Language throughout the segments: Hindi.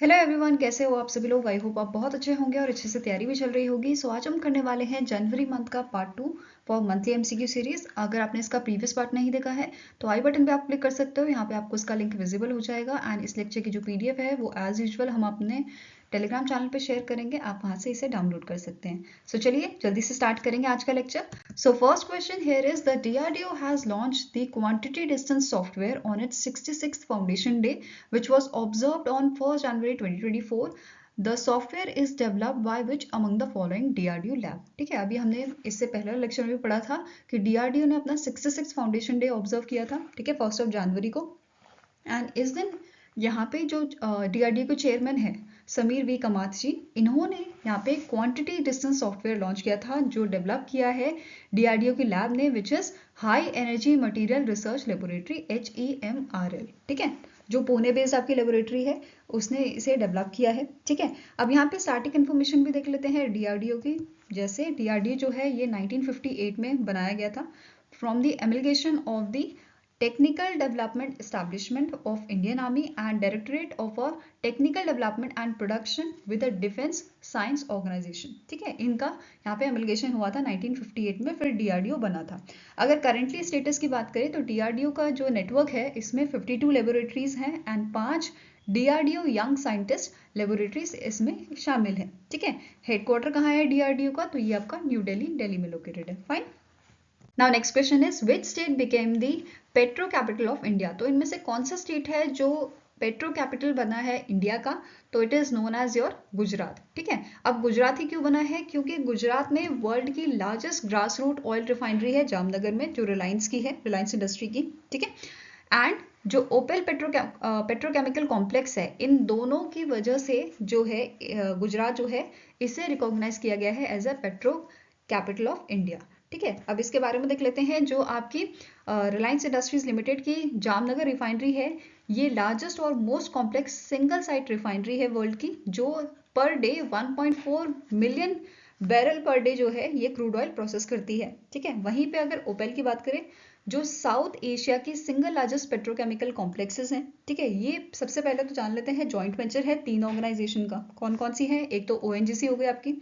हेलो एवरीवन, कैसे हो आप सभी लोग। आई होप आप बहुत अच्छे होंगे और अच्छे से तैयारी भी चल रही होगी। सो आज हम करने वाले हैं जनवरी मंथ का part 2 for monthly MCQ series. अगर आपने इसका प्रीवियस पार्ट नहीं देखा है तो आई बटन पे आप क्लिक कर सकते हो। यहाँ पे आपको इसका लिंक विजिबल हो जाएगा एंड इस लेक्चर की जो पीडीएफ है वो एज यूजुअल हम अपने टेलीग्राम चैनल पे शेयर करेंगे, आप वहाँ से इसे डाउनलोड कर सकते हैं। सो चलिए जल्दी से स्टार्ट करेंगे आज का lecture. So first question here is the DRDO has launched the quantity distance software on its 66th foundation day, which was observed on 1st January 2024. The software is developed by which among the following DRDO lab। ठीक है, अभी हमने इससे पहले लेक्चर में भी पढ़ा था कि DRDO ने अपना 66 फाउंडेशन डे ऑब्जर्व किया था, ठीक है, 1 जनवरी को। एंड इस दिन यहाँ पे जो DRDO के चेयरमैन है समीर वी कमात जी, इन्होंने यहाँ पे क्वांटिटी डिस्टेंस सॉफ्टवेयर लॉन्च किया था जो डेवलप किया है DRDO की लैब ने, which is high energy material research laboratory HEMRL। ठीक है, जो पुणे बेस्ड आपकी लेबोरेटरी है उसने इसे डेवलप किया है। ठीक है, अब यहाँ पे स्टार्टिंग इन्फॉर्मेशन भी देख लेते हैं DRDO की। जैसे DRDO जो है ये 1958 में बनाया गया था from the amalgamation of the Technical Development Establishment of Indian Army and Directorate of a Technical Development and Production with the Defense Science Organization। ठीक है, इनका यहाँ पे एमलगेशन हुआ था 1958 में, फिर DRDO बना था। अगर करेंटली स्टेटस की बात करें तो DRDO का जो नेटवर्क है इसमें 52 लेबोरेटरीज हैं and 5 DRDO young scientist laboratories इसमें शामिल है। ठीक है, हेडक्वार्टर कहाँ है DRDO का, तो ये आपका न्यू दिल्ली में लोकेटेड है। Fine. Now next question is which state became the petro capital of India. तो इनमें से कौन सा स्टेट है जो पेट्रो कैपिटल बना है इंडिया का, तो it is known as your Gujarat. ठीक है, अब गुजरात ही क्यों बना है, क्योंकि गुजरात में वर्ल्ड की largest grass root oil refinery है जामनगर में, जो रिलायंस की है, रिलायंस इंडस्ट्री की। ठीक है, एंड जो ओपेल पेट्रोकेमिकल कॉम्प्लेक्स है, इन दोनों की वजह से जो है गुजरात जो है इसे रिकॉग्नाइज किया गया है as a petro capital of India. ठीक है, अब इसके बारे में देख लेते हैं। जो आपकी रिलायंस इंडस्ट्रीज लिमिटेड की जामनगर रिफाइनरी है, ये लार्जेस्ट और most complex single site refinery है वर्ल्ड की, जो per day 1.4 million barrel per day जो है ये क्रूड ऑयल प्रोसेस करती है। ठीक है, वहीं पे अगर ओपेल की बात करें जो साउथ एशिया की सिंगल लार्जेस्ट पेट्रोकेमिकल कॉम्प्लेक्सेस हैं। ठीक है, ये सबसे पहले तो जान लेते हैं जॉइंट वेंचर है 3 ऑर्गेनाइजेशन का। कौन कौन सी है, एक तो ONGC हो गई आपकी,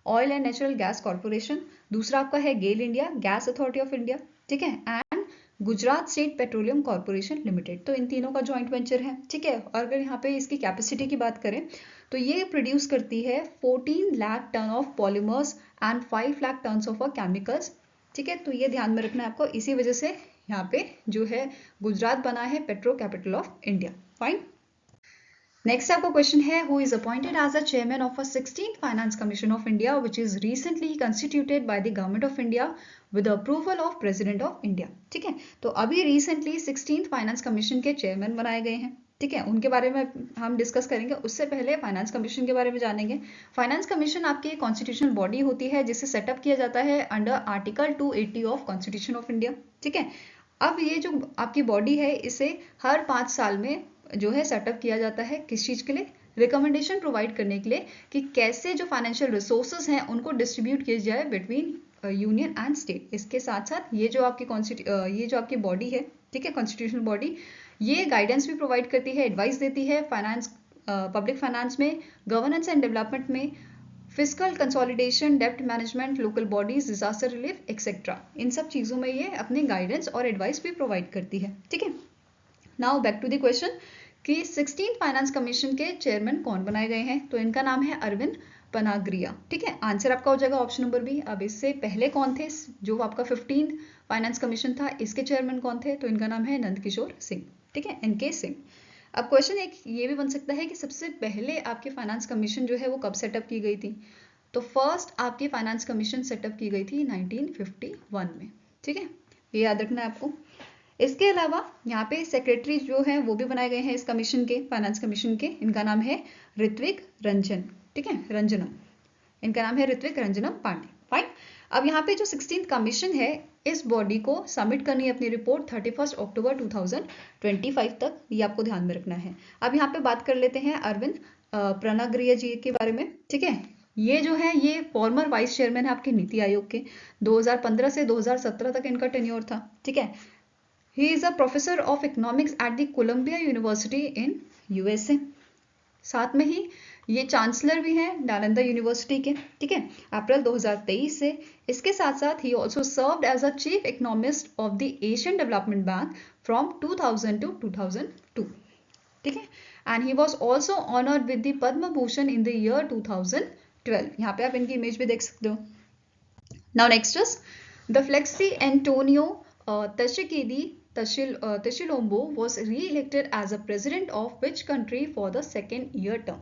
oil and natural gas corporation, दूसरा आपका है GAIL India, gas authority of India. ठीक है, and Gujarat state petroleum corporation limited. तो इन तीनों का जॉइंट वेंचर है। ठीक है, और अगर यहाँ पे इसकी कैपेसिटी की बात करें तो ये प्रोड्यूस करती है 14 lakh ton of polymers and 5 lakh ton of chemicals. ठीक है, तो ये ध्यान में रखना है आपको, इसी वजह से यहाँ पे जो है गुजरात बना है petro capital of India. Fine. Next आपका क्वेश्चन है, who is appointed as a chairman of a 16th finance commission of India which is recently constituted by the government of India with approval of president of India. ठीक है, तो अभी रिसेंटली 16th फाइनेंस कमीशन के चेयरमैन बनाए गए हैं। ठीक है, उनके बारे में हम डिस्कस करेंगे, उससे पहले फाइनेंस कमीशन के बारे में जानेंगे। फाइनेंस कमीशन आपकी कॉन्स्टिट्यूशनल बॉडी होती है जिसे सेटअप किया जाता है under article 280 of constitution of India. ठीक है, अब ये जो आपकी बॉडी है इसे हर 5 साल में जो है सेटअप किया जाता है, किस चीज़ के लिए, रिकमेंडेशन प्रोवाइड करने के लिए कि कैसे जो फाइनेंशियल रिसोर्सेज हैं उनको डिस्ट्रीब्यूट किया जाए बिटवीन यूनियन एंड स्टेट। इसके साथ साथ ये जो आपकी बॉडी है, ठीक है, कॉन्स्टिट्यूशनल बॉडी, ये गाइडेंस भी प्रोवाइड करती है, एडवाइस देती है फाइनेंस, पब्लिक फाइनेंस में, गवर्नेंस एंड डेवलपमेंट में, फिजिकल कंसोलिडेशन, डेप्ट management, local bodies, disaster relief et cetera, इन सब चीज़ों में ये अपने गाइडेंस और एडवाइस भी प्रोवाइड करती है। ठीक है, now back to the question कि 16th फाइनेंस कमीशन के चेयरमैन कौन बनाए गए हैं, तो इनका नाम है अरविंद पनाग्रिया। ठीक है, आंसर आपका हो जाएगा ऑप्शन नंबर बी। अब इससे पहले कौन थे, जो आपका 15th फाइनेंस कमीशन था, इसके चेयरमैन कौन थे, तो इनका नाम है नंद किशोर सिंह। ठीक है, NK सिंह। अब क्वेश्चन एक ये भी बन सकता है कि सबसे पहले आपकी फाइनेंस कमीशन जो है वो कब सेटअप की गई थी, तो फर्स्ट आपकी फाइनेंस कमीशन सेटअप की गई थी 1951 में। ठीक है, ये याद रखना है आपको। इसके अलावा यहाँ पे सेक्रेटरी जो है वो भी बनाए गए हैं इस कमीशन के, फाइनेंस कमीशन के। इनका नाम है ऋत्विक रंजन। ठीक है, रंजनम, इनका नाम है ऋत्विक रंजनम पांडे। फाइन। अब यहाँ पे जो 16th कमीशन है, इस बॉडी को सबमिट करनी है अपनी रिपोर्ट 31 अक्टूबर 2025 तक, ये आपको ध्यान में रखना है। अब यहाँ पे बात कर लेते हैं अरविंद पनाग्रिया जी के बारे में। ठीक है, ये जो है ये फॉर्मर वाइस चेयरमैन है आपके नीति आयोग के, 2015 से 2017 तक इनका टेन्योर था। ठीक है, he is a professor of economics at the Columbia University in USA. साथ में ही ये चांसलर भी हैं नालंदा यूनिवर्सिटी के, ठीक है, अप्रैल 2023 से। इसके साथ साथ ही also served as a chief economist of the Asian Development Bank from 2000 to 2002, ठीक है, and he was also honoured with the Padma Bhushan in the year 2012। यहाँ पे आप इनकी इमेज भी देख सकते हो। Now next is the Felix Antoine Tshisekedi Tashilombo was re-elected as a president of which country for the second year term,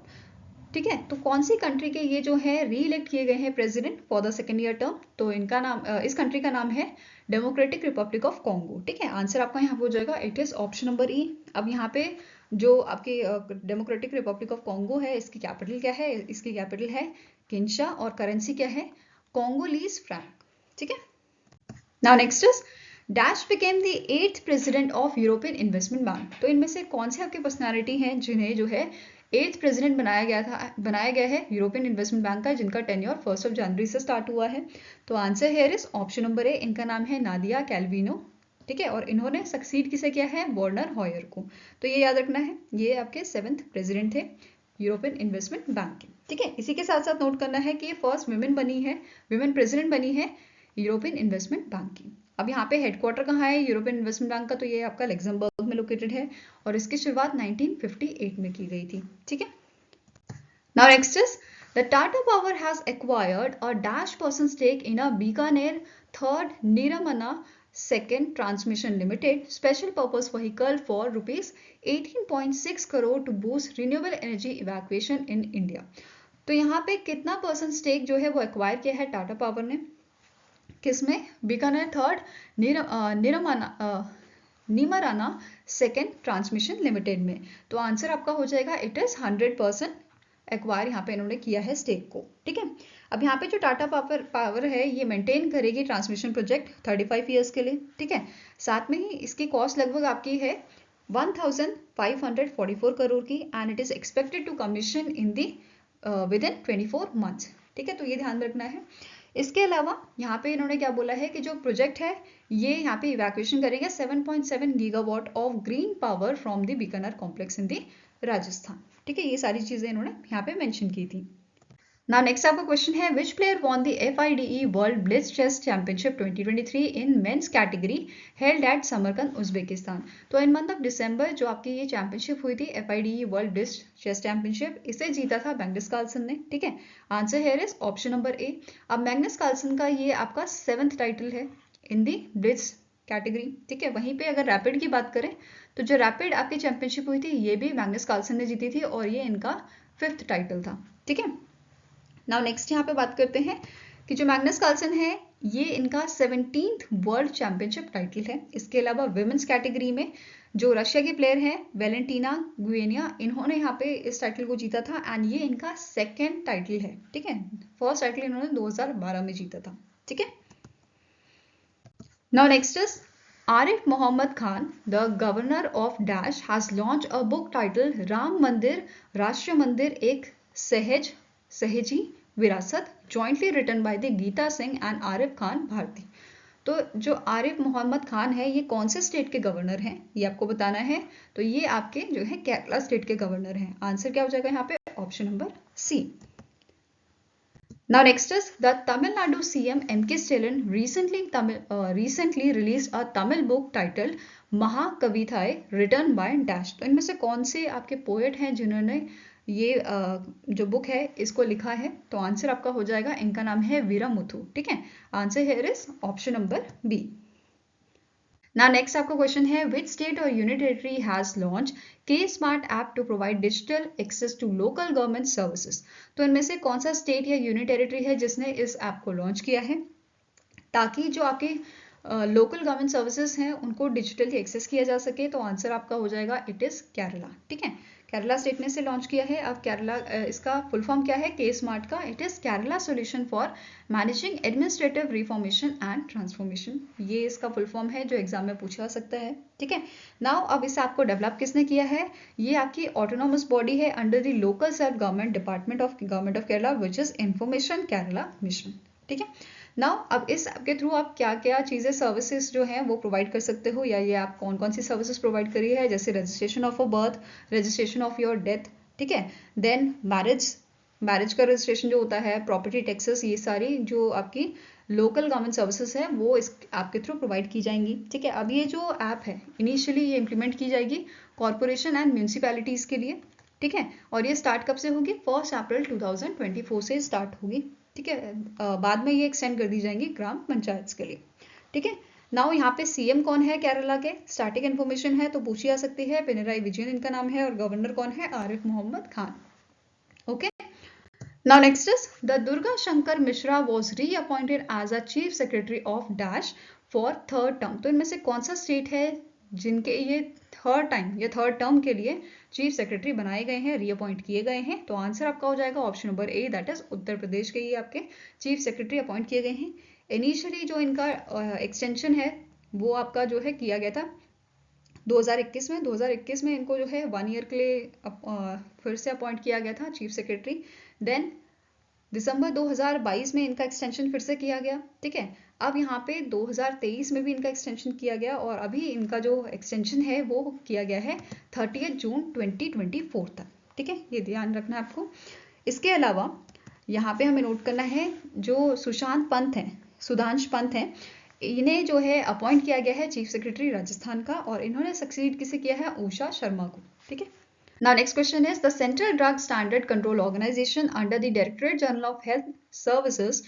ठीक है, तो कौन सी कंट्री के ये जो है री इलेक्ट किए गए हैं president for the second year term? तो इनका नाम, इस कंट्री का नाम है डेमोक्रेटिक रिपब्लिक ऑफ कॉन्गो, ठीक है। आंसर आपका यहाँ पे हो जाएगा, इट इज ऑप्शन नंबर ई। अब यहाँ पे जो आपकी डेमोक्रेटिक रिपब्लिक ऑफ कॉन्गो है, इसकी कैपिटल क्या है? इसकी कैपिटल है किंशा और करेंसी क्या है? कॉन्गोलीज फ्रैंक, ठीक है। Now next is dash became the 8th president of European investment bank. तो इनमें से कौन से आपके पर्सनालिटी हैं जिन्हें जो है 8th प्रेसिडेंट बनाया गया है यूरोपियन इन्वेस्टमेंट बैंक का, जिनका टेन्योर 1 जनवरी से स्टार्ट हुआ है? तो answer here is option number ए, इनका नाम है नादिया कैल्विनो, ठीक है, और इन्होंने सक्सीड किसे किया है? वर्नर हॉयर को। तो ये याद रखना है, ये आपके 7th प्रेसिडेंट थे यूरोपियन इन्वेस्टमेंट बैंक के, ठीक है। इसी के साथ साथ नोट करना है कि ये फर्स्ट विमेन प्रेसिडेंट बनी है यूरोपियन इन्वेस्टमेंट बैंक की। अब यहाँ पे हेडक्वार्टर कहाँ है यूरोपियन इन्वेस्टमेंट बैंक का? तो ये आपका लग्जमबर्ग में लोकेटेड है और इसकी शुरुआत 1958 में की गई थी, ठीक है। Now next is the Tata power has acquired a dash percent stake in a Bikaner third Neemrana second transmission limited special purpose vehicle for rupees 18.6 crore to boost renewable energy evacuation in India. तो यहाँ पे कितना परसेंट स्टेक जो है वो एक्वायर किया है टाटा पावर ने? किसमें? Bikaner third Neemrana second transmission limited में। तो आंसर आपका हो जाएगा, इट इज 100% एक्वायर यहाँ पे इन्होंने किया है स्टेक को, ठीक है। अब यहाँ पे जो टाटा पावर है ये मेंटेन करेगी ट्रांसमिशन प्रोजेक्ट 35 ईयर्स के लिए, ठीक है। साथ में ही इसकी कॉस्ट लगभग आपकी है 1544 करोड़ की and it is expected to commission in the within 24 months, ठीक है। तो ये ध्यान रखना है। इसके अलावा यहाँ पे इन्होंने क्या बोला है कि जो प्रोजेक्ट है ये यहाँ पे इवैक्यूएशन करेगा 7.7 gigawatt of green power from the Bikaner complex in the Rajasthan, ठीक है। ये सारी चीजें इन्होंने यहाँ पे मेंशन की थी। नाउ नेक्स्ट आपका क्वेश्चन है which player won the FIDE world blitz chess championship 2023 in men's category held at Samarkand Uzbekistan. तो इन मंथ ऑफ दिसंबर जो आपकी ये चैंपियनशिप हुई थी FIDE world blitz chess championship, इसे जीता था मैग्नस कार्लसन ने, ठीक है। Answer here is option number a. अब मैग्नस कार्लसन का ये आपका 7th टाइटल है इन दी ब्लिट्ज कैटेगरी, ठीक है। वहीं पे अगर रैपिड की बात करें तो जो रैपिड आपकी चैंपियनशिप हुई थी ये भी मैग्नस कार्लसन ने जीती थी और ये इनका 5th टाइटल था, ठीक है। नाउ नेक्स्ट यहाँ पे बात करते हैं कि जो मैग्नस कार्लसन है ये इनका 17th वर्ल्ड चैंपियनशिप टाइटल है। इसके अलावा विमेंस कैटेगरी में जो रशिया की प्लेयर है वेलेंटीना गुएनिया, इन्होंने यहाँ पे इस टाइटल को जीता था एंड ये इनका 2nd टाइटल है, ठीक है। फर्स्ट टाइटल इन्होंने 2012 में जीता था, ठीक है। Now next is Arif Mohammad Khan the governor of dash has launch a book title Ram Mandir Rashtra Mandir Ek Saheji Virasat jointly written by the Gita Singh and Arif Khan Bharti. तो जो आरिफ मोहम्मद खान है ये कौन से स्टेट के गवर्नर हैं ये आपको बताना है। तो ये आपके जो है केरला स्टेट के गवर्नर हैं। आंसर क्या हो जाएगा यहाँ पे? Option number C. Now next is the Tamil Nadu CM M.K. Stalin recently released a Tamil book titled महाकविताएं written by Dash। तो इनमें से कौन से आपके पोएट हैं जिन्होंने ये जो बुक है इसको लिखा है? तो आंसर आपका हो जाएगा, इनका नाम है वीरामुथु, ठीक है। Answer here is option number B. Now next आपका क्वेश्चन है which state or union territory has launched K-Smart app to provide digital access to local government services। तो इनमें से कौन सा स्टेट या यूनियन टेरिटरी है जिसने इस ऐप को लॉन्च किया है ताकि जो आपके लोकल गवर्नमेंट सर्विसेज हैं उनको डिजिटली एक्सेस किया जा सके? तो आंसर आपका हो जाएगा, इट इज केरला, ठीक है। केरला स्टेट ने इसे लॉन्च किया है। अब केरला, इसका फुल फॉर्म क्या है के स्मार्ट का? It is Kerala solution for managing administrative reformation and transformation. ये इसका फुल फॉर्म है जो एग्जाम में पूछा सकता है, ठीक है। नाउ अब इस ऐप को डेवलप किसने किया है? ये आपकी ऑटोनोमस बॉडी है under the local self government department of government of Kerala which is information Kerala mission, ठीक है। नाउ अब इस ऐप के थ्रू आप क्या क्या चीज़ें सर्विसेज जो हैं वो प्रोवाइड कर सकते हो, या ये आप कौन कौन सी सर्विसेज प्रोवाइड करी है, जैसे registration of a birth, registration of your death, ठीक है। देन मैरिज का रजिस्ट्रेशन जो होता है, प्रॉपर्टी टैक्सेस, ये सारी जो आपकी लोकल गवर्नमेंट सर्विसेज है वो इस आपके थ्रू प्रोवाइड की जाएंगी। ठीक है। अब ये जो ऐप है इनिशियली ये इम्प्लीमेंट की जाएगी कॉर्पोरेशन एंड म्यूनिसिपैलिटीज़ के लिए। ठीक है। और ये स्टार्ट कब से होगी? 1 अप्रैल 2024 से स्टार्ट होगी। ठीक है। बाद में ये एक्सटेंड कर दी जाएंगी ग्राम पंचायत के लिए। ठीक है। नाउ यहाँ पे सीएम कौन है केरला के? स्टैटिक इन्फॉर्मेशन है तो पूछी जा सकती है। पिनराई विजयन इनका नाम है और गवर्नर कौन है? Arif Mohammad Khan. Okay. Now next is the Durga Shankar Mishra was reappointed as a chief secretary of Dash for third term। तो इनमें से कौन सा स्टेट है जिनके ये थर्ड टर्म के लिए चीफ सेक्रेटरी बनाए गए हैं, रीअपॉइंट किए गए हैं? तो आंसर आपका हो जाएगा option number A, that is Uttar Pradesh के ये आपके चीफ सेक्रेटरी अपॉइंट किए गए हैं। इनिशियली जो इनका एक्सटेंशन है वो आपका जो है किया गया था 2021 में इनको जो है 1 ईयर के लिए फिर से अपॉइंट किया गया था चीफ सेक्रेटरी। देन दिसंबर 2022 में इनका एक्सटेंशन फिर से किया गया। ठीक है। अब यहाँ पे 2023 में भी इनका एक्सटेंशन किया गया और अभी इनका जो एक्सटेंशन है वो किया गया है 30 जून 2024 तक। ठीक है। ये ध्यान रखना है आपको। इसके अलावा यहाँ पे हमें नोट करना है जो सुधांश पंत हैं, इन्हें जो है अपॉइंट किया गया है चीफ सेक्रेटरी राजस्थान का और इन्होंने सक्सीड किसे किया है? उषा शर्मा को। ठीक है। Now next question is the Central Drug Standard Control Organization under the Directorate General of Health Services,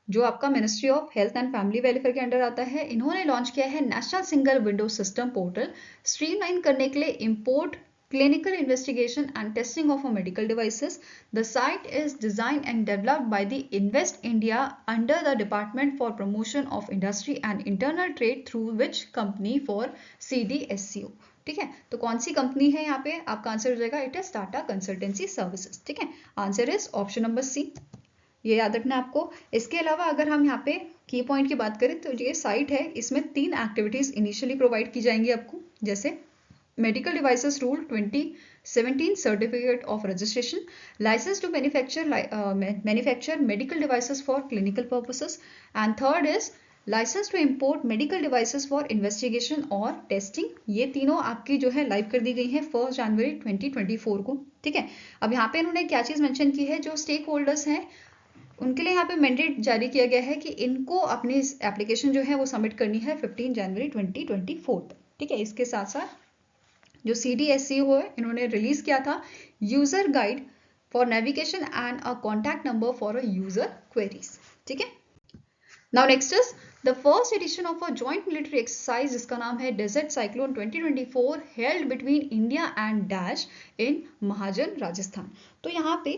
जो आपका ministry of health and family welfare के अंडर आता है, इन्होंने लॉन्च किया है national single window system portal streamline करने के लिए import, clinical investigation and testing of medical devices. The site is designed and developed by the Invest India under the Department for Promotion of Industry and Internal Trade through which company for CDSCO। ठीक है। तो कौन सी कंपनी है यहाँ पे? आपका आंसर हो जाएगा it is Tata consultancy services. ठीक है। Answer is option number C, ये याद रखना है आपको। इसके अलावा अगर हम यहाँ पे की पॉइंट की बात करें तो ये साइट है, इसमें 3 एक्टिविटीज इनिशियली प्रोवाइड की जाएंगी आपको, जैसे medical devices rule 2017 certificate of registration, licence to manufacture medical devices for clinical purposes, and third is licence to import medical devices for investigation और टेस्टिंग। ये तीनों आपकी जो है लाइव कर दी गई है 1 जनवरी 2024 को। ठीक है। अब यहाँ पे इन्होंने क्या चीज़ मेंशन की है, जो स्टेक होल्डर्स हैं उनके लिए यहाँ पे मैंडेट जारी किया गया है कि इनको अपनी एप्लीकेशन जो है वो सबमिट करनी है 15 जनवरी 2024 तक। ठीक है। इसके साथ साथ जो CDSCO है इन्होंने रिलीज किया था user guide for navigation and a contact number for a user queries. ठीक है। Now next is the first edition of a joint military exercise, जिसका नाम है desert cyclone 2024 held between India and dash in Mahajan Rajasthan. तो यहाँ पे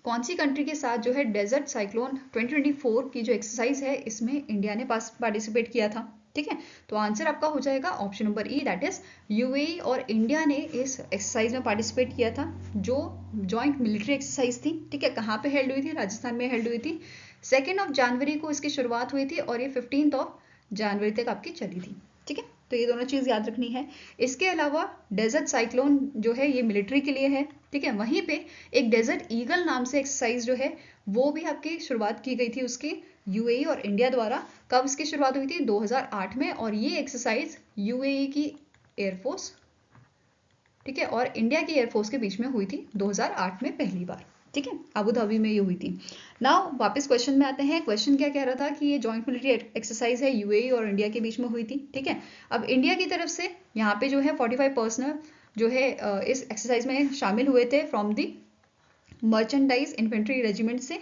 कौन सी कंट्री के साथ जो है डेजर्ट साइक्लोन 2024 की जो एक्सरसाइज है इसमें इंडिया ने पार्टिसिपेट किया था? ठीक है। तो आंसर आपका हो जाएगा option number E, that is UAE और इंडिया ने इस एक्सरसाइज में पार्टिसिपेट किया था, जो जॉइंट मिलिट्री एक्सरसाइज थी। ठीक है। कहाँ पे हेल्ड हुई थी? राजस्थान में हेल्ड हुई थी। 2 जनवरी को इसकी शुरुआत हुई थी और ये 15 जनवरी तक आपकी चली थी। ठीक है। तो ये दोनों चीज़ याद रखनी है। इसके अलावा डेजर्ट साइक्लोन जो है ये मिलिट्री के लिए है। ठीक है। वहीं पे एक डेजर्ट ईगल नाम से एक्सरसाइज जो है वो भी आपकी शुरुआत की गई थी उसकी यूएई और इंडिया द्वारा। कब इसकी शुरुआत हुई थी? 2008 में। और ये एक्सरसाइज यूएई की एयरफोर्स, ठीक है, और इंडिया की एयरफोर्स के बीच में हुई थी 2008 में पहली बार। ठीक है। अबू धाबी में ये हुई थी। नाउ वापस क्वेश्चन में आते हैं। क्वेश्चन क्या कह रहा था कि ये जॉइंट मिलिट्री एक्सरसाइज है यूएई और इंडिया के बीच में हुई थी। ठीक है। अब इंडिया की तरफ से यहाँ पे जो है 45 पर्सनल जो है इस एक्सरसाइज में शामिल हुए थे from the merchandise infantry regiment से।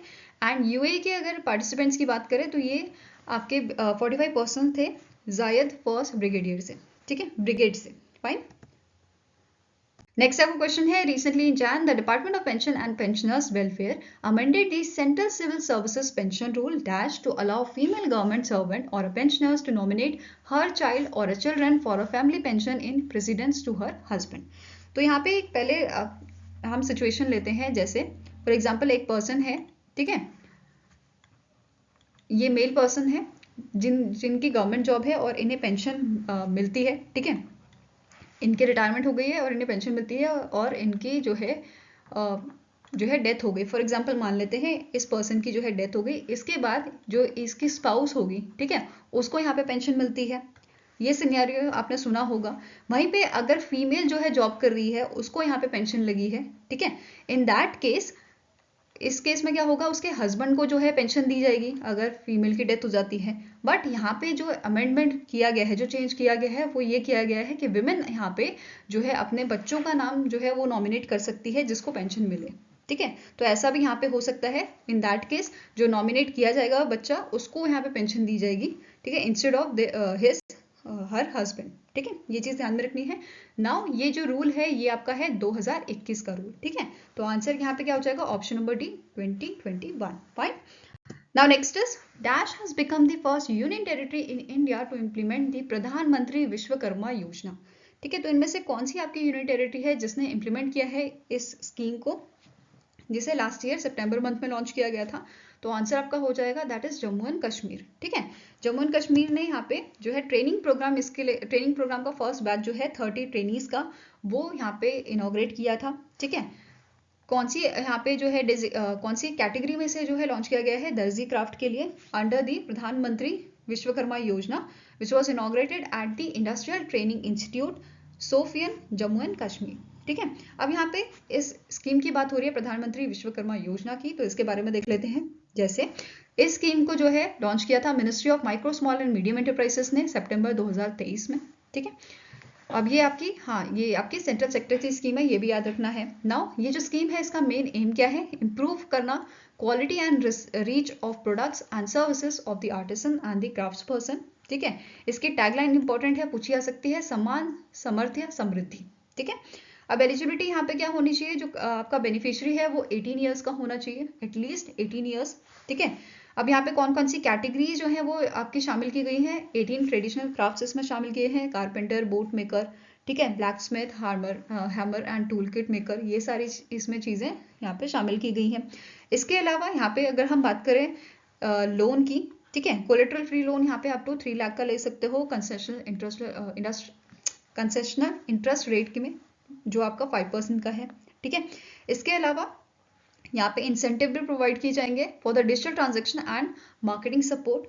एंड यूएई के अगर पार्टिसिपेंट्स की बात करें तो ये आपके 45 पर्सन थे जायद फर्स्ट ब्रिगेडियर से। ठीक है। ब्रिगेड से। फाइन। नेक्स्ट आपका क्वेश्चन है recently in Jan the department of pension and pensioners welfare amended the central civil services pension rule dash to allow female government servant और pensioners to nominate her child और a children for a family pension in precedence to her husband. तो यहाँ पे पहले हम सिचुएशन लेते हैं, जैसे फॉर एग्जाम्पल एक पर्सन है। ठीक है। ये मेल पर्सन है जिनकी गवर्नमेंट जॉब है और इन्हें पेंशन मिलती है। ठीक है। इनकी रिटायरमेंट हो गई है और इन्हें पेंशन मिलती है और इनकी जो है डेथ हो गई। फॉर एग्जांपल मान लेते हैं इस पर्सन की जो है डेथ हो गई, इसके बाद जो इसकी स्पाउस होगी, ठीक है, उसको यहाँ पे पेंशन मिलती है। ये सिनेरियो आपने सुना होगा। वहीं पे अगर फीमेल जो है जॉब कर रही है, उसको यहाँ पे पेंशन लगी है, ठीक है, इन दैट केस, इस केस में क्या होगा, उसके हस्बैंड को जो है पेंशन दी जाएगी अगर फीमेल की डेथ हो जाती है। बट यहाँ पे जो अमेंडमेंट किया गया है, जो चेंज किया गया है, वो ये किया गया है कि विमेन यहाँ पे जो है अपने बच्चों का नाम जो है वो नॉमिनेट कर सकती है जिसको पेंशन मिले, ठीक है। तो ऐसा भी यहाँ पे हो सकता है। इन दैट केस जो नॉमिनेट किया जाएगा बच्चा, उसको यहाँ पे पेंशन दी जाएगी, ठीक है, instead of his her husband, ठीक है। ये चीज ध्यान में रखनी है। नाउ ये जो रूल है ये आपका है 2021 का रूल, ठीक है। तो आंसर यहाँ पे क्या हो जाएगा, option number D 2021। Fine. Now next is dash has become the first union territory in India to implement the Pradhanmantri Vishwakarma योजना, ठीक है। तो इनमें से कौन सी आपकी यूनियन टेरिटरी है जिसने इंप्लीमेंट किया है इस स्कीम को, जिसे लास्ट ईयर सितंबर मंथ में लॉन्च किया गया था। तो आंसर आपका हो जाएगा that is Jammu and Kashmir, ठीक है। जम्मू एंड कश्मीर ने यहाँ पे जो है ट्रेनिंग प्रोग्राम, इसके लिए ट्रेनिंग प्रोग्राम का फर्स्ट बैच जो है 30 ट्रेनीज का, वो यहाँ पे इनॉग्रेट किया था, ठीक है। कौन सी यहाँ पे जो है कौन सी कैटेगरी में से जो है लॉन्च किया गया है, दर्जी क्राफ्ट के लिए, under the Pradhan Mantri Vishwakarma Yojana, which was inaugurated at the industrial training institute Shopian, Jammu and Kashmir, ठीक है। अब यहाँ पे इस स्कीम की बात हो रही है प्रधानमंत्री विश्वकर्मा योजना की, तो इसके बारे में देख लेते हैं। जैसे इस स्कीम को जो है लॉन्च किया था ministry of micro small and medium enterprises ने सितंबर 2023 में, ठीक है। अब ये आपकी, हाँ, ये आपकी सेंट्रल सेक्टर की स्कीम है, ये भी याद रखना है। नाउ ये जो स्कीम है इसका मेन एम क्या है, इंप्रूव करना quality and reach of products and services of the artisan and the crafts person, ठीक है। इसकी टैगलाइन इंपॉर्टेंट है, पूछी जा सकती है, सम्मान, समर्थ्य, समृद्धि, ठीक है। अब एलिजिबिलिटी यहाँ पे क्या होनी चाहिए, जो आपका बेनिफिशियरी है वो 18 ईयर्स का होना चाहिए, एटलीस्ट 18 ईयर्स, ठीक है। अब यहाँ पे कौन कौन सी कैटेगरी जो है वो आपकी शामिल की गई है, 18 ट्रेडिशनल क्राफ्ट्स इसमें शामिल किए हैं, कारपेंटर, बोट मेकर, ठीक है, black Smith, hammer and tool kit maker, ये सारी इसमें चीजें यहाँ पे शामिल की गई हैं। इसके अलावा यहाँ पे अगर हम बात करें लोन की, ठीक है, कोलेट्रल फ्री लोन यहाँ पे आप टू 3 लाख का ले सकते हो, कंसेशनल इंटरेस्ट रेट की में, जो आपका 5% का है, ठीक है। इसके अलावा यहाँ पे इंसेंटिव भी प्रोवाइड किए जाएंगे for the digital transaction and marketing support.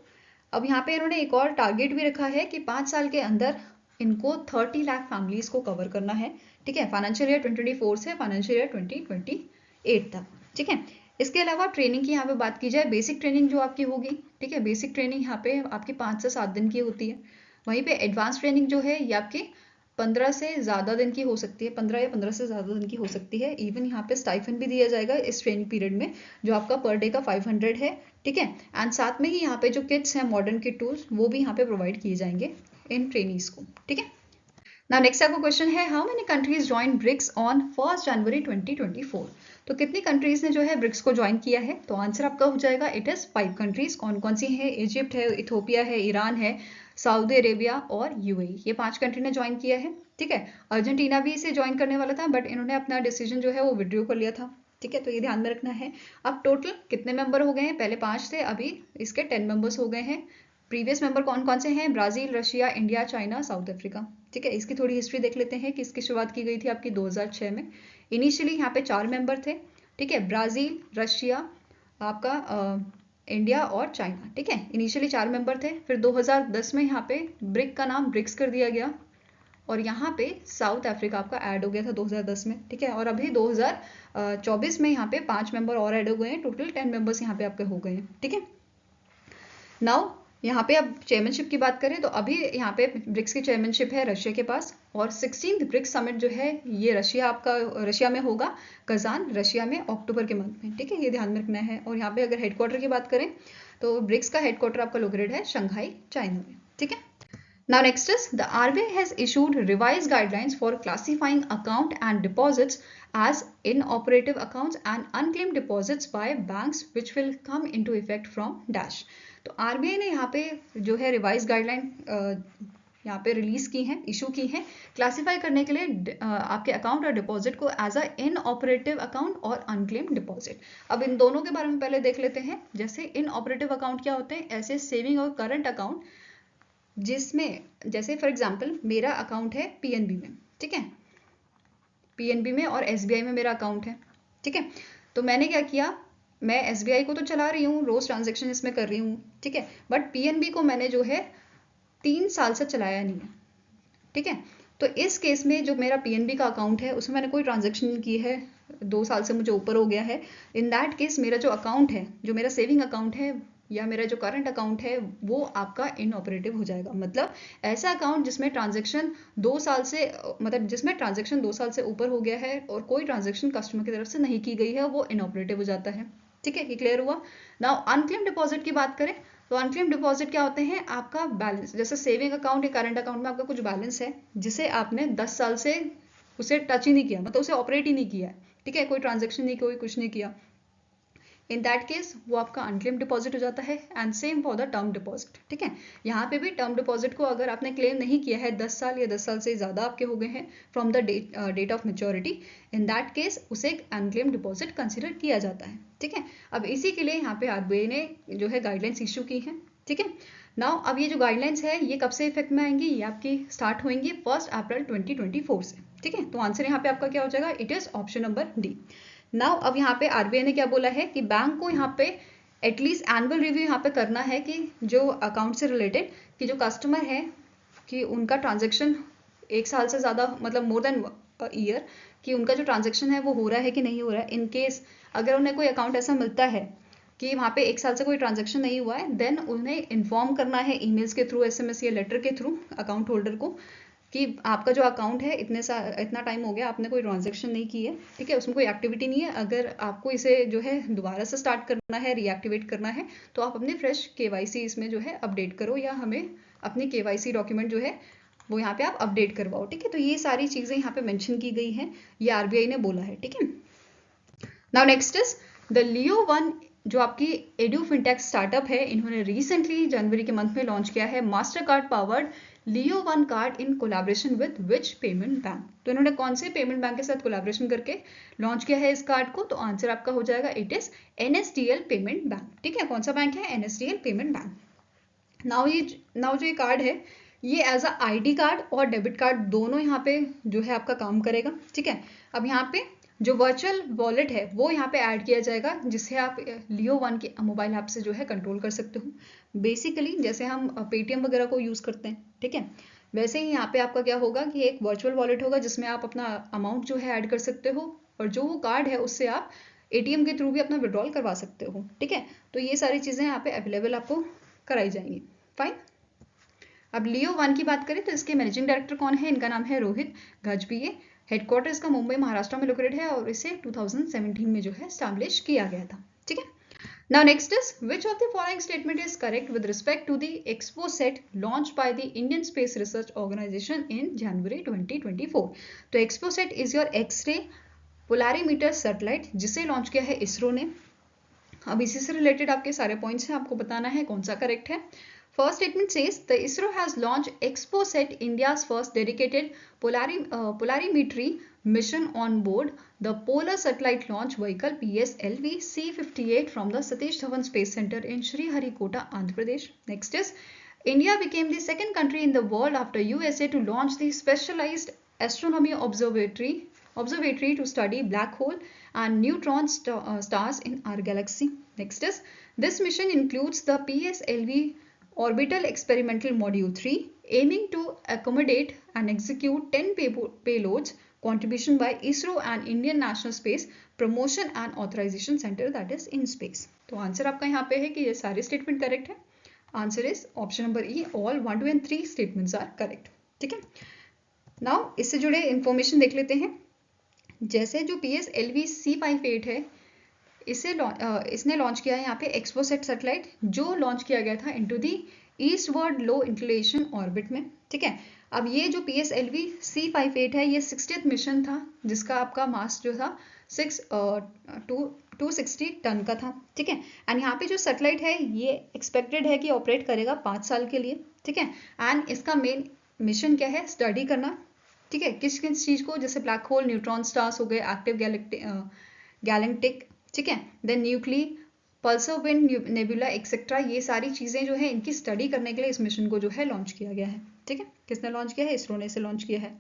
अब यहाँ पे इन्होंने एक और टारगेट भी रखा है कि 5 साल के अंदर इनको 30 लाख फैमिलीज को कवर करना है, ठीक है, फाइनेंशियल ईयर 2024 से फाइनेंशियल ईयर 2028 तक, ठीक है। इसके अलावा ट्रेनिंग की यहाँ पे बात की जाए, बेसिक ट्रेनिंग जो आपकी होगी, ठीक है, बेसिक ट्रेनिंग यहाँ पे आपकी 5 से 7 दिन की होती है। वहीं पे एडवांस ट्रेनिंग जो है ये आपकी 15 से ज़्यादा दिन की हो सकती है, 15 या 15 से ज़्यादा दिन की हो सकती है। इवन यहाँ पे स्टाइफन भी दिया जाएगा इस ट्रेनिंग पीरियड में, जो आपका पर डे का 500 है, ठीक है। एंड साथ में ही यहाँ पे जो किट्स हैं, मॉडर्न किट टूल्स, वो भी यहाँ पे प्रोवाइड किए जाएंगे इन ट्रेनीज को, ठीक है। नाउ नेक्स्ट आपका क्वेश्चन है, how many countries join BRICS on 1 January 2024। तो कितनी कंट्रीज ने जो है ब्रिक्स को ज्वाइन किया है, तो आंसर आपका हो जाएगा इट इज 5 कंट्रीज। कौन कौन सी है, इजिप्ट है, इथोपिया है, ईरान है, सऊदी अरेबिया और यूएई, ये 5 कंट्री ने ज्वाइन किया है, ठीक है। अर्जेंटीना भी इसे ज्वाइन करने वाला था, बट इन्होंने अपना डिसीजन जो है वो विड्रॉ कर लिया था, ठीक है। तो ये ध्यान में रखना है। अब टोटल कितने मेंबर हो गए हैं, पहले 5 थे, अभी इसके 10 मेंबर्स हो गए हैं। प्रीवियस मेंबर कौन कौन से हैं, Brazil, Russia, India, China, south Africa, ठीक है। इसकी थोड़ी हिस्ट्री देख लेते हैं कि इसकी शुरुआत की गई थी आपकी 2006 में। इनिशियली यहाँ पे 4 मेंबर थे, ठीक है, ब्राजील, रशिया, आपका इंडिया और चाइना, ठीक है। इनिशियली 4 मेंबर थे, फिर 2010 में यहाँ पे ब्रिक का नाम ब्रिक्स कर दिया गया, और यहाँ पे साउथ अफ्रीका आपका ऐड हो गया था 2010 में, ठीक है। और अभी 2024 में यहाँ पे 5 मेंबर और ऐड हो गए हैं, टोटल 10 मेंबर्स यहाँ पे आपके हो गए हैं, ठीक है। नाउ यहाँ पे अब चेयरमैनशिप की बात करें तो अभी यहाँ पे ब्रिक्स की चेयरमैनशिप है रशिया के पास, और 16th ब्रिक्स समिट जो है ये रशिया में होगा, कजान, रशिया में, अक्टूबर के मंथ में, ठीक है, ये ध्यान में रखना है। और यहाँ पे अगर हेडक्वार्टर की बात करें तो ब्रिक्स का हेडक्वार्टर आपका लोकेटेड है शंघाई, चाइना में, ठीक है। Now next is the RBI has issued revised guidelines for classifying account and deposits as inoperative accounts and unclaimed deposits by banks which will come into effect from dash। तो RBI ने यहाँ पे जो है रिवाइज गाइडलाइन यहाँ पे रिलीज की हैं, इशू की हैं, क्लासीफाई करने के लिए आपके अकाउंट और डिपॉजिट को एज अ इनऑपरेटिव अकाउंट और अनक्लेम्ड डिपॉजिट। अब इन दोनों के बारे में पहले देख लेते हैं। जैसे इनऑपरेटिव अकाउंट क्या होते हैं, ऐसे सेविंग और करंट अकाउंट जिसमें, जैसे फॉर एग्जांपल मेरा अकाउंट है पीएनबी में, ठीक है, पीएनबी में और एसबीआई में मेरा अकाउंट है, ठीक है। तो मैंने क्या किया, मैं एसबीआई को तो चला रही हूँ, रोज ट्रांजेक्शन इसमें कर रही हूँ, ठीक है, बट पीएनबी को मैंने जो है 3 साल से चलाया नहीं है, ठीक है। तो इस केस में जो मेरा पीएनबी का अकाउंट है उसमें मैंने कोई ट्रांजेक्शन नहीं की है, 2 साल से मुझे ऊपर हो गया है, इन दैट केस मेरा जो अकाउंट है, जो मेरा सेविंग अकाउंट है या मेरा जो करंट अकाउंट है वो आपका इनऑपरेटिव हो जाएगा। मतलब ऐसा अकाउंट जिसमें ट्रांजेक्शन 2 साल से मतलब जिसमें ट्रांजेक्शन 2 साल से ऊपर हो गया है और कोई ट्रांजेक्शन कस्टमर की तरफ से नहीं की गई है, वो इनऑपरेटिव हो जाता है, ठीक है। ये क्लियर हुआ। नाउ अनक्लेम डिपॉजिट की बात करें तो अनक्लेम डिपॉजिट क्या होते हैं, आपका बैलेंस, जैसे सेविंग अकाउंट या करंट अकाउंट में आपका कुछ बैलेंस है जिसे आपने 10 साल से उसे टच ही नहीं किया, मतलब उसे ऑपरेट ही नहीं किया है, ठीक है, कोई ट्रांजेक्शन नहीं, कोई कुछ नहीं किया, इन दैट केस वो आपका अनक्लेम डिपॉजिट हो जाता है। And same for the term deposit, ठीक है। यहाँ पे भी टर्म डिपॉजिट को अगर आपने क्लेम नहीं किया है 10 साल या 10 साल से ज़्यादा आपके हो गए हैं from the date of maturity, in that case उसे एक अनक्लेम डिपॉजिट कंसिडर किया जाता है, ठीक है। अब इसी के लिए यहाँ पे आरबीआई ने जो है गाइडलाइंस इशू की है, ठीक है। नाउ अब ये जो गाइडलाइंस है ये कब से इफेक्ट में आएंगी, ये आपकी स्टार्ट होंगी 1 अप्रैल 2024 से, ठीक है। तो आंसर यहाँ पे आपका क्या हो जाएगा, it is option number D. Now अब यहाँ पे आरबीआई ने क्या बोला है कि बैंक को यहाँ पे एटलीस्ट एनुअल रिव्यू यहाँ पे करना है कि जो अकाउंट से रिलेटेड कि जो कस्टमर है कि उनका ट्रांजेक्शन 1 साल से ज़्यादा मतलब मोर देन ईयर कि उनका जो ट्रांजेक्शन है वो हो रहा है कि नहीं हो रहा है। इन केस अगर उन्हें कोई अकाउंट ऐसा मिलता है कि वहाँ पे 1 साल से कोई ट्रांजेक्शन नहीं हुआ है, देन उन्हें इन्फॉर्म करना है ईमेल्स के थ्रू, एसएमएस या लेटर के थ्रू अकाउंट होल्डर को कि आपका जो अकाउंट है इतना टाइम हो गया आपने कोई ट्रांजेक्शन नहीं की है, ठीक है, उसमें कोई एक्टिविटी नहीं है। अगर आपको इसे जो है दोबारा से स्टार्ट करना है, रीएक्टिवेट करना है, तो आप अपने फ्रेश केवाईसी इसमें जो है अपडेट करो या हमें अपनी केवाईसी डॉक्यूमेंट जो है वो यहाँ पे आप अपडेट करवाओ, ठीक है। तो ये सारी चीज़ें यहाँ पे मेंशन की गई हैं, ये आरबीआई ने बोला है, ठीक है। Now next is the Leo one, जो आपकी एडू फिनटेक स्टार्टअप है, इन्होंने रिसेंटली जनवरी के मंथ में लॉन्च किया है master card powered Leo one card in collaboration with which payment bank. तो इन्होंने कौन से पेमेंट बैंक के साथ कोलैबोरेशन करके लॉन्च किया है इस कार्ड को, तो आंसर आपका हो जाएगा it is NSDL payment bank, ठीक है। कौन सा बैंक है, एनएसडीएल पेमेंट बैंक। नाउ जो ये कार्ड है ये एज अ आईडी कार्ड और डेबिट कार्ड दोनों यहाँ पे जो है आपका काम करेगा, ठीक है। अब यहाँ पे जो वर्चुअल वॉलेट है वो यहाँ पे ऐड किया जाएगा जिससे आप लियो वन के मोबाइल ऐप से जो है कंट्रोल कर सकते हो। बेसिकली जैसे हम पेटीएम वगैरह को यूज़ करते हैं, ठीक है, वैसे ही यहाँ पे आपका क्या होगा कि एक वर्चुअल वॉलेट होगा जिसमें आप अपना अमाउंट जो है ऐड कर सकते हो और जो वो कार्ड है उससे आप एटीएम के थ्रू भी अपना विड्रॉल करवा सकते हो, ठीक है। तो ये सारी चीज़ें यहाँ पे अवेलेबल आपको कराई जाएंगी, फाइन। अब लियो वन की बात करें तो इसके मैनेजिंग डायरेक्टर कौन है, इनका नाम है रोहित गजभिये। हेडक्वार्टर इसका मुंबई महाराष्ट्र में लोकेटेड है और इसे 2017 में जो है स्टैब्लिश किया गया था, ठीक है। Now next is which of the following statement is correct with respect to the XPoSat launch by the Indian space research organisation in January 2024। तो XPoSat is your X-ray polarimeter satellite जिसे लॉन्च किया है इसरो ने। अब इसी से रिलेटेड आपके सारे पॉइंट्स हैं, आपको बताना है कौन सा करेक्ट है। First statement says the ISRO has launched ExpoSat, India's first dedicated polarimetry mission on board the Polar Satellite Launch Vehicle PSLV C-58 from the Satish Dhawan Space Center in Sriharikota, Andhra Pradesh. Next is India became the second country in the world after USA to launch the specialized astronomy observatory to study black hole and neutron stars in our galaxy. Next is this mission includes the PSLV Orbital Experimental Module 3, aiming to accommodate and execute 10 payloads, contribution by ISRO and Indian National Space Promotion and Authorization Center, that is in space. तो आंसर आपका यहाँ पे है कि ये सारे स्टेटमेंट करेक्ट है। Answer is option number E, all 1, 2 and 3 statements are correct, ठीक है। नाउ इससे जुड़े इंफॉर्मेशन देख लेते हैं। जैसे जो PSLV C-58 है इसने लॉन्च किया है यहाँ पे एक्सपोसेट सैटेलाइट जो लॉन्च किया गया था into the eastward low inclination orbit में, ठीक है। अब ये जो PSLV C-58 है ये 60th मिशन था जिसका आपका मास जो था 260 टन का था, ठीक है। एंड यहाँ पे जो सैटेलाइट है ये एक्सपेक्टेड है कि ऑपरेट करेगा 5 साल के लिए, ठीक है। एंड इसका मेन मिशन क्या है, स्टडी करना, ठीक है, किस किस चीज़ को, जैसे ब्लैक होल, न्यूट्रॉन स्टार्स हो गए, एक्टिव गैलेक्टिक, ठीक है, then nuclei, pulsar wind nebula etcetera, ये सारी चीज़ें जो है इनकी स्टडी करने के लिए इस मिशन को जो है लॉन्च किया गया है, ठीक है। किसने लॉन्च किया है, इसरो ने इसे लॉन्च किया है।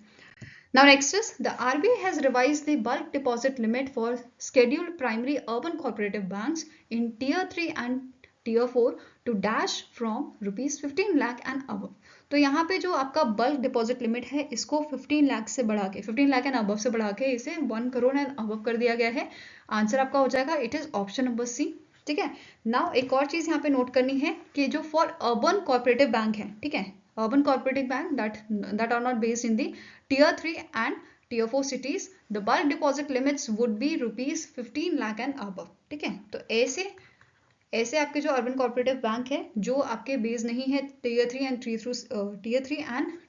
Now next is the RBI has revised the bulk deposit limit for scheduled primary urban cooperative banks in tier 3 and Tier 4 to dash from rupees 15 lakh and above। तो यहाँ पे जो आपका बल्क डिपॉजिट लिमिट है इसको 15 लाख से बढ़ा के 15 लाख एंड अबव से बढ़ा के इसे 1 करोड़ एंड अबव कर दिया गया है। आंसर आपका हो जाएगा it is option number C. ठीक है, नाउ एक और चीज यहाँ पे नोट करनी है कि जो फॉर अर्बन कोऑपरेटिव बैंक है, ठीक है, urban cooperative bank that are not based in the Tier 3 and Tier 4 cities, the bulk deposit limits would be rupees 15 lakh and above। ठीक है, तो ऐसे आपके जो अर्बन कोऑपरेटिव बैंक है जो आपके बेस नहीं है Tier 3 एंड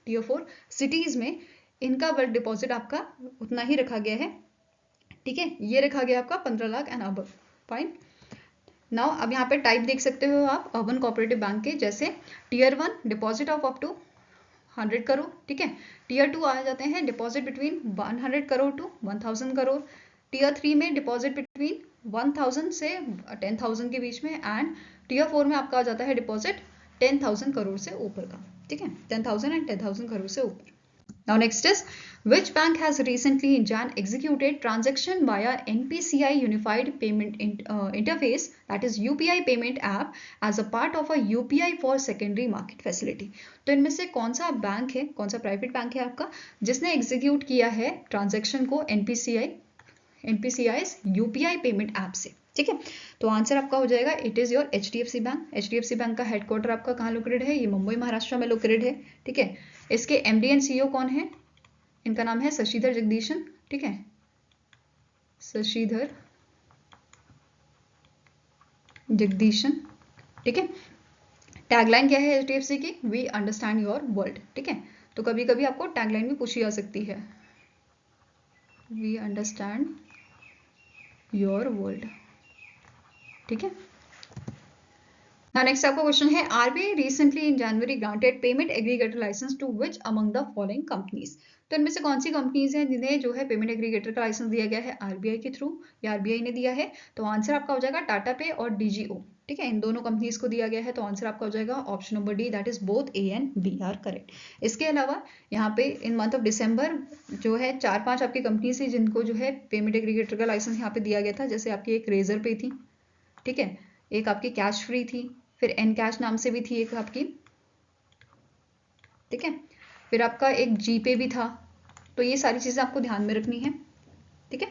Tier 4 सिटीज में, इनका बल्क डिपॉजिट आपका उतना ही रखा गया है। ठीक है, ये रखा गया आपका 15 lakh and above. Fine, now अब यहाँ पे टाइप देख सकते हो आप अर्बन कोऑपरेटिव बैंक के, जैसे Tier 1 deposit of up to 100 crore. ठीक है, Tier 2 आ जाते हैं deposit between 100 crore to 1000 crore. Tier 3 में डिपॉजिट बिटवीन 1000 से 10,000 के बीच में, एंड Tier 4 में आपका आ जाता है डिपॉजिट 10,000 करोड़ से ऊपर का। ठीक है, 10,000 एंड 10,000 करोड़ से ऊपर। Now next is, which bank has recently in Jan executed transaction via NPCI Unified Payment Interface, that is UPI payment app, as a part of a UPI for secondary market facility। तो इनमें से कौन सा बैंक है, कौन सा प्राइवेट बैंक है आपका जिसने एग्जीक्यूट किया है ट्रांजेक्शन को NPCI's UPI पेमेंट ऐप से। ठीक है, तो आंसर आपका हो जाएगा it is your HDFC bank. HDFC bank का हेडक्वार्टर आपका कहाँ लोकेटेड है, ये मुंबई महाराष्ट्र में लोकेटेड है। ठीक है, इसके MD एंड CEO कौन है, इनका नाम है शशिधर जगदीशन। ठीक है, शशिधर जगदीशन। ठीक है, टैगलाइन क्या है HDFC की, वी अंडरस्टैंड योर वर्ल्ड। ठीक है, तो कभी कभी आपको टैगलाइन भी पूछी जा सकती है, वी अंडरस्टैंड योर वर्ल्ड। ठीक है, नेक्स्ट आपका क्वेश्चन है, RBI recently in January granted payment aggregator licence to which among the following companies. तो इनमें से कौन सी कंपनीज हैं जिन्हें जो है पेमेंट एग्रीगेटर का लाइसेंस दिया गया है RBI के थ्रू, या RBI ने दिया है। तो आंसर आपका हो जाएगा टाटा पे और DGO। ठीक है, इन दोनों कंपनीज को दिया गया है, तो आंसर आपका हो जाएगा option number D, that is both A and B are correct. इसके अलावा यहाँ पे इन मंथ ऑफ दिसंबर जो है 4-5 आपकी कंपनीज है जिनको जो है पेमेंट एग्रीगेटर का लाइसेंस यहाँ पे दिया गया था, जैसे आपकी एक रेजर पे थी। ठीक है, एक आपकी कैश फ्री थी, फिर एन कैश नाम से भी थी एक आपकी। ठीक है, फिर आपका एक जीपे भी था। तो ये सारी चीजें आपको ध्यान में रखनी है। ठीक है,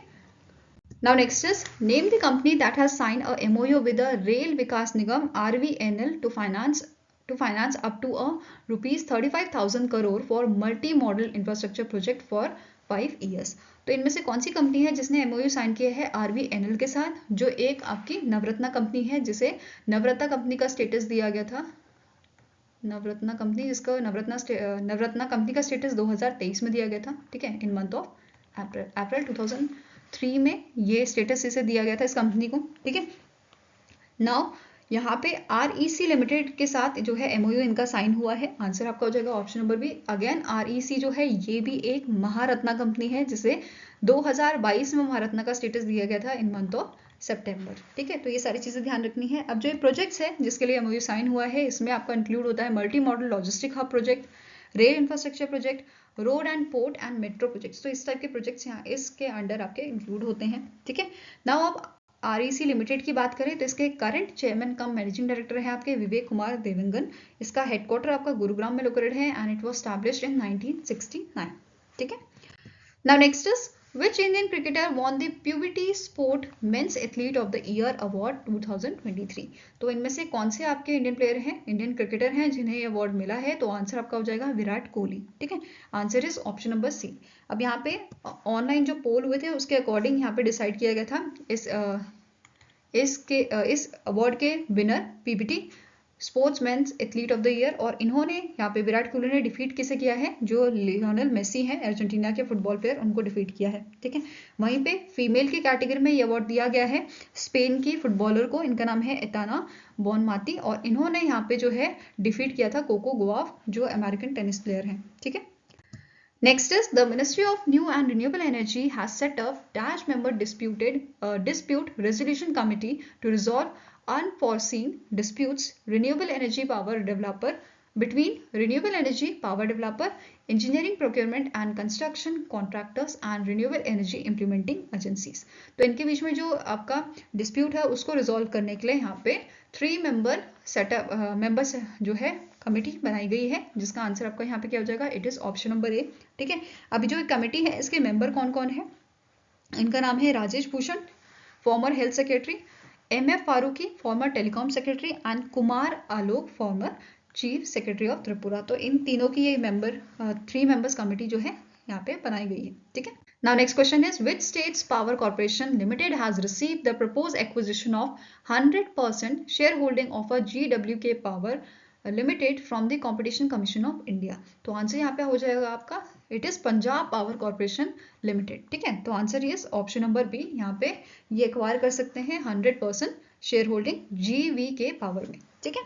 now next is, name the company that has sign a MOU with the Rail Vikas Nigam RVNL to finance up to rupees 35,000 crore for multi modal infrastructure project for 5 years। तो इनमें से कौन सी कंपनी है जिसने MOU साइन किया है RVNL के साथ, जो एक आपकी नवरत्ना कंपनी है, जिसे नवरत्ना कंपनी का स्टेटस दिया गया था। नवरत्ना कंपनी, जिसका नवरत्ना कंपनी का स्टेटस 2023 में दिया गया था। ठीक है, इन मंथ ऑफ अप्रैल 2003 में ये स्टेटस इसे दिया गया था इस कंपनी को। ठीक है, नाउ यहाँ पे REC लिमिटेड के साथ जो है MOU इनका साइन हुआ है। आंसर आपका हो जाएगा option number B. Again REC जो है ये भी एक महारत्ना कंपनी है जिसे 2022 में महारत्ना का स्टेटस दिया गया था इन मंथ ऑफ सितंबर। ठीक है, तो ये सारी चीजें ध्यान रखनी है। अब जो ये प्रोजेक्ट्स है जिसके लिए MOU साइन हुआ है, इसमें आपका इंक्लूड होता है multi modal logistic hub project, rail infrastructure project, road and port and metro projects. तो इस टाइप के प्रोजेक्ट्स यहाँ इसके अंडर आपके इंक्लूड होते हैं। ठीक है, नाउ अब REC लिमिटेड की बात करें तो इसके current chairman cum managing director है आपके विवेक कुमार देवंगन। इसका हेडक्वार्टर आपका गुरुग्राम में लोकेटेड है and it was established in 1969। ठीक है, now next is, which Indian cricketer won the PBT Sport Men's Athlete of the Year Award 2023। तो इनमें से कौन से आपके इंडियन प्लेयर हैं, इंडियन क्रिकेटर हैं जिन्हें ये अवार्ड मिला है। तो आंसर आपका हो जाएगा विराट कोहली। ठीक है, answer is option number C. अब यहाँ पे ऑनलाइन जो पोल हुए थे उसके अकॉर्डिंग यहाँ पे डिसाइड किया गया था इस अवार्ड के winner PBT sportsman athlete of the year, और इन्होंने यहाँ पे विराट कोहली ने डिफीट किसे किया है, जो लियोनेल मेसी हैं अर्जेंटीना के फुटबॉल प्लेयर, उनको डिफीट किया है। ठीक है, वहीं पे फीमेल की कैटेगरी में ये अवार्ड दिया गया है स्पेन की फुटबॉलर को, इनका नाम है एताना बोनमाती, और इन्होंने यहाँ पे जो है डिफीट किया था कोको गोवाफ, जो अमेरिकन टेनिस प्लेयर हैं। ठीक है, next is, the Ministry of New and Renewable Energy has set up dash member dispute resolution committee to resolve unforeseen disputes. Renewable energy power developer between renewable energy power developer, engineering procurement and construction contractors and renewable energy implementing agencies. तो इनके बीच में जो आपका डिस्प्यूट है उसको रिजॉल्व करने के लिए यहाँ पे 3 मेंबर सेटअप मेंबर्स जो है कमेटी बनाई गई है, जिसका आंसर आपका यहाँ पे क्या हो जाएगा, इट इज ऑप्शन नंबर ए। ठीक है, अभी जो कमेटी है इसके मेंबर कौन कौन है, इनका नाम है Rajesh Bhushan, former health secretary, M F. Farooqui, former telecom secretary and Kumar Alok, former chief secretary of Tripura. तो इन तीनों की ये मेंबर 3 मेंबर्स कमेटी जो है यहाँ पे बनाई गई है। ठीक है, now next question is which states power corporation limited has received the proposed acquisition of 100% share holding of a GWK power limited from the competition commission of India. तो आंसर यहाँ पे हो जाएगा आपका, it is Punjab power corporation limited. ठीक है, तो answer is option number B, यहाँ पे ये एक्वायर कर सकते हैं 100% शेयर होल्डिंग GVK पावर में। ठीक है,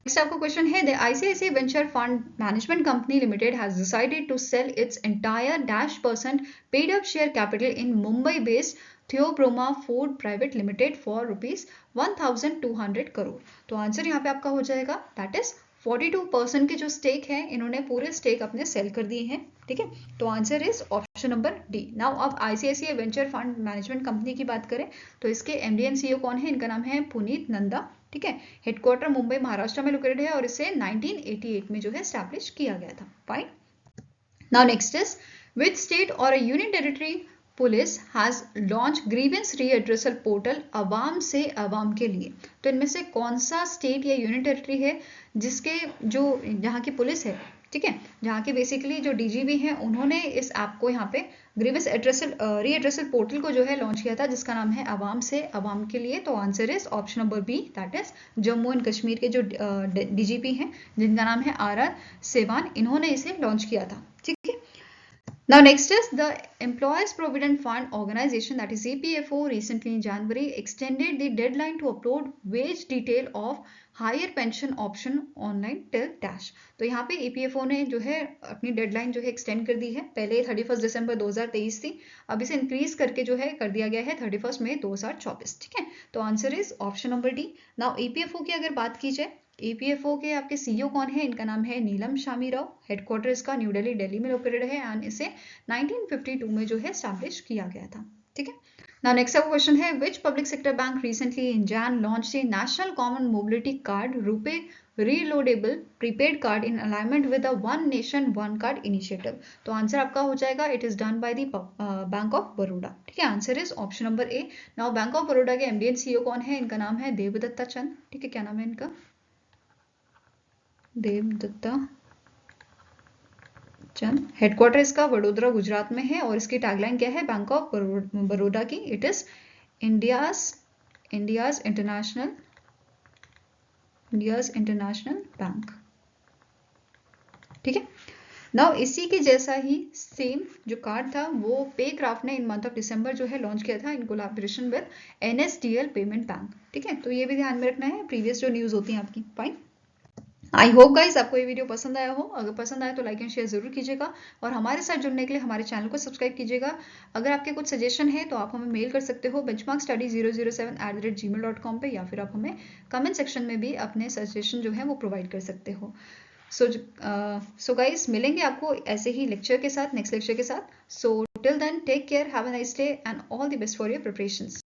नेक्स्ट आपका क्वेश्चन है, the ICICI venture fund management company limited has decided to sell its entire -% paid up share capital in Mumbai based Theobroma food private limited for ₹1,200 crore. तो आंसर यहाँ पे आपका हो जाएगा दैट इज 42% के जो स्टेक है इन्होंने पूरे स्टेक अपने सेल कर दिए हैं। ठीक है, तो answer is option number D. Now अब ICICI venture fund management company की बात करें तो इसके MD एंड CEO कौन है, इनका नाम है पुनीत नंदा। ठीक है, हेडक्वार्टर मुंबई महाराष्ट्र में लोकेटेड है और इसे 1988 में जो है एस्टैब्लिश किया गया था। Fine, now next is which state और union territory police has launch grievance redressal portal अवाम से अवाम के लिए। तो इनमें से कौन सा स्टेट या यूनियन टेरिटरी है जिसके जो यहाँ की पुलिस है, ठीक है, जहाँ के बेसिकली जो DGP हैं उन्होंने इस ऐप को यहाँ पे ग्रीवेंस रीएड्रेसल पोर्टल को जो है लॉन्च किया था, जिसका नाम है अवाम से अवाम के लिए। तो answer is option number B, that is Jammu and Kashmir के जो DGP हैं जिनका नाम है RR सेवान, इन्होंने इसे लॉन्च किया था। ठीक है, now next is the Employees Provident Fund Organization, that is EPFO, recently in January extended the deadline to upload wage detail of higher pension option online till dash। तो यहाँ पे EPFO ने जो है अपनी डेडलाइन जो है एक्सटेंड कर दी है, पहले 31 दिसंबर 2023 थी, अब इसे इंक्रीज करके जो है कर दिया गया है 31 मई 2024। ठीक है, तो answer is option number D. Now EPFO की अगर बात की जाए, EPFO के आपके CEO कौन है, इनका नाम है नीलम शामी राव, हेडक्वार्टर इसका न्यू दिल्ली में लोकेटेड है एंड इसे 1952 में जो है एस्टैब्लिश किया गया था। ठीक है, नाउ नेक्स्ट आपका क्वेश्चन है, which public sector bank recently in Jan launched a national common mobility card RuPay reloadable prepaid card in alignment with the one nation one card initiative. तो आंसर आपका हो जाएगा, it is done by the bank of Baroda. ठीक है, answer is option number A. Now bank of Baroda के MD एंड CEO कौन है, इनका नाम है देवदत्ता चंद। ठीक है, क्या नाम है इनका, देवदत्ता चंद, हेडक्वार्टर इसका वडोदरा गुजरात में है और इसकी टैगलाइन क्या है, बैंक ऑफ बड़ौदा की, it is India's international bank. ठीक है, नाउ इसी के जैसा ही सेम जो कार्ड था वो पेक्राफ्ट ने इन मंथ ऑफ दिसंबर जो है लॉन्च किया था in collaboration with NSDL payment bank. ठीक है, तो ये भी ध्यान में रखना है प्रीवियस जो न्यूज होती है आपकी। फाइन, आई होप गाइज आपको ये वीडियो पसंद आया हो, अगर पसंद आया तो लाइक एंड शेयर जरूर कीजिएगा और हमारे साथ जुड़ने के लिए हमारे चैनल को सब्सक्राइब कीजिएगा। अगर आपके कुछ सजेशन है तो आप हमें मेल कर सकते हो benchmarkstudy007@gmail.com पे, या फिर आप हमें कमेंट सेक्शन में भी अपने सजेशन जो है वो प्रोवाइड कर सकते हो। सो गाइज मिलेंगे आपको ऐसे ही लेक्चर के साथ, नेक्स्ट लेक्चर के साथ। So till then take care, have a nice day and all the best for your preparations.